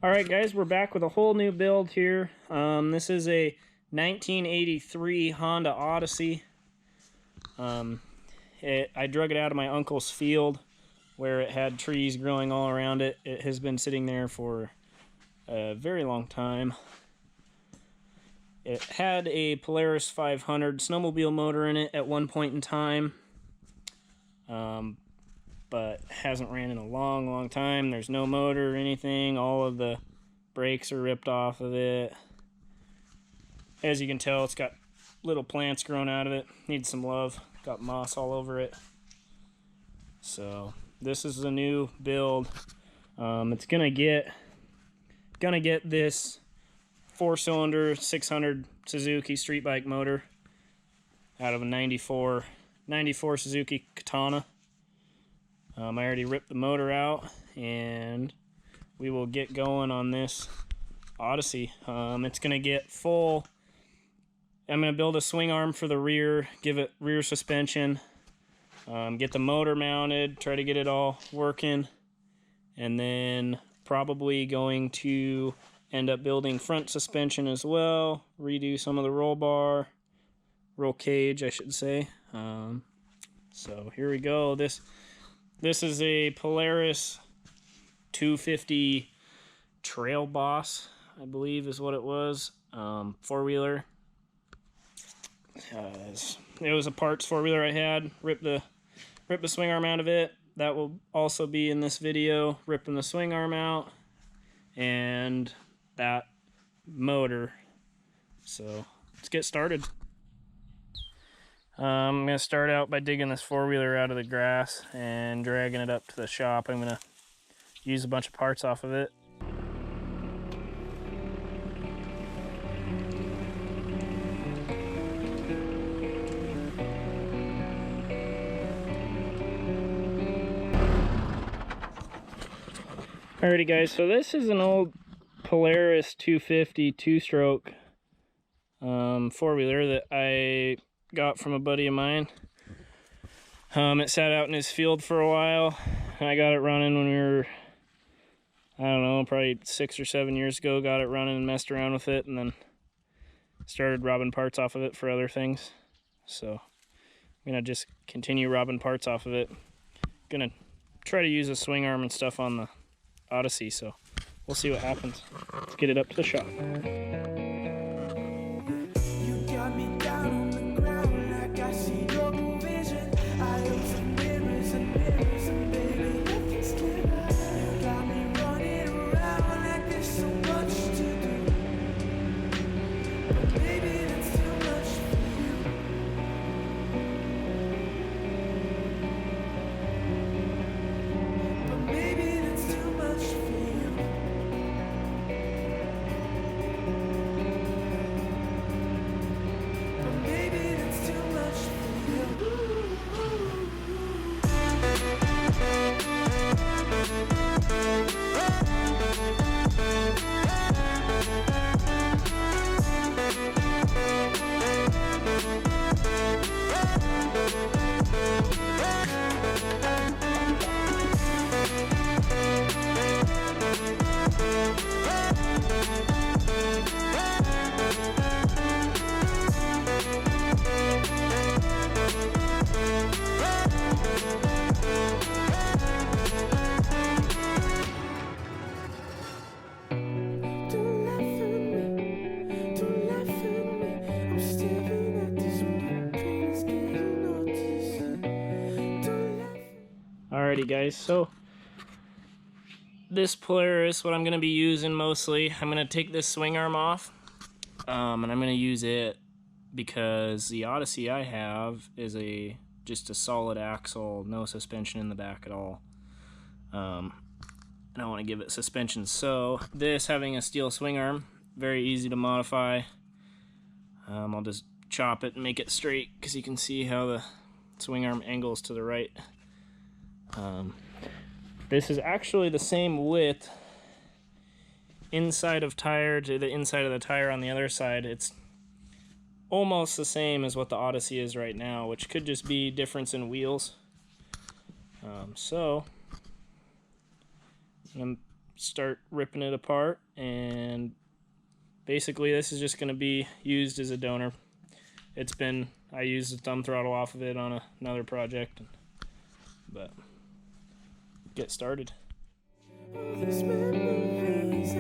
Alright guys, we're back with a whole new build here. This is a 1983 Honda Odyssey. I drug it out of my uncle's field where it had trees growing all around it. It has been sitting there for a very long time. It had a Polaris 500 snowmobile motor in it at one point in time, but hasn't ran in a long time. There's no motor or anything. All of the brakes are ripped off of it. As you can tell, it's got little plants growing out of it. Needs some love. Got moss all over it. So this is the new build. It's gonna get this 4-cylinder 600 Suzuki street bike motor out of a 94 Suzuki Katana. I already ripped the motor out, and we will get going on this Odyssey. It's gonna get full. I'm gonna build a swing arm for the rear, give it rear suspension, get the motor mounted, try to get it all working, and then probably going to end up building front suspension as well, redo some of the roll cage, I should say. So here we go. This is a Polaris 250 Trail Boss, I believe is what it was. Four-wheeler. It was a parts four-wheeler I had. Ripped the swing arm out of it. That will also be in this video, ripping the swing arm out and that motor. So let's get started. I'm going to start out by digging this four-wheeler out of the grass and dragging it up to the shop. I'm going to use a bunch of parts off of it. Alrighty guys, so this is an old Polaris 250 two-stroke four-wheeler that I got from a buddy of mine. It sat out in his field for a while. I got it running when we were, I don't know, probably 6 or 7 years ago. Got it running and messed around with it, and then started robbing parts off of it for other things. So I'm gonna just continue robbing parts off of it. Gonna try to use a swing arm and stuff on the Odyssey, so we'll see what happens. Let's get it up to the shop. Alrighty guys, so this Polaris, what I'm going to be using mostly, I'm going to take this swing arm off, and I'm going to use it because the Odyssey I have is just a solid axle, no suspension in the back at all. And I want to give it suspension, so this having a steel swing arm, very easy to modify. I'll just chop it and make it straight because you can see how the swing arm angles to the right. This is actually the same width inside of tire to the inside of the tire on the other side. It's almost the same as what the Odyssey is right now, which could just be difference in wheels. So I'm start ripping it apart, and basically this is just going to be used as a donor. I used the thumb throttle off of it on another project, but get started. These memories